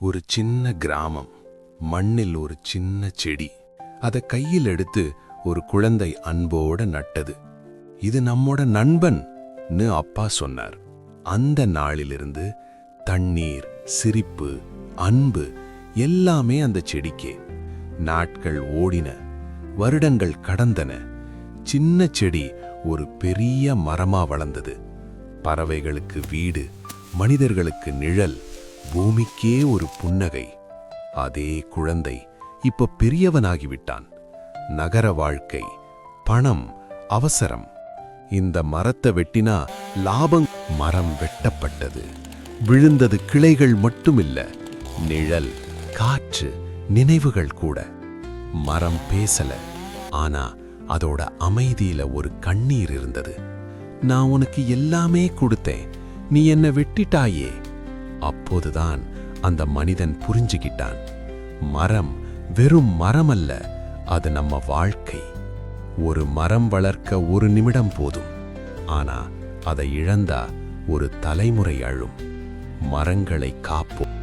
ஒரு சின்ன கிராமம், மண்ணில் ஒரு சின்ன செடி. அதை கையில் எடுத்து ஒரு குழந்தை அன்போட நட்டது. இது நம்மோட நண்பன்னு அப்பா சொன்னார். அந்த நாளிலிருந்து தண்ணீர், சிரிப்பு, அன்பு எல்லாமே அந்த செடிக்கே. நாட்கள் ஓடின, வருடங்கள் கடந்தன. சின்ன செடி ஒரு பெரிய மரமா வளர்ந்தது. பறவைகளுக்கு வீடு, மனிதர்களுக்கு நிழல், பூமிக்கே ஒரு புன்னகை. அதே குழந்தை இப்ப பெரியவனாகிவிட்டான். நகர வாழ்க்கை, பணம், அவசரம். இந்த மரத்தை வெட்டினா லாபம். மரம் வெட்டப்பட்டது. விழுந்தது கிளைகள் மட்டுமில்ல, நிழல், காற்று, நினைவுகள் கூட. மரம் பேசல, ஆனா அதோட அமைதியில ஒரு கண்ணீர் இருந்தது. நான் உனக்கு எல்லாமே கொடுத்தேன், நீ என்ன வெட்டிட்டாயே. அப்போதுதான் அந்த மனிதன் புரிஞ்சுகிட்டான், மரம் வெறும் மரம் அல்ல, அது நம்ம வாழ்க்கை. ஒரு மரம் வளர்க்க ஒரு நிமிடம் போதும், ஆனா அதை இழந்தா ஒரு தலைமுறை அழும். மரங்களை காப்போம்.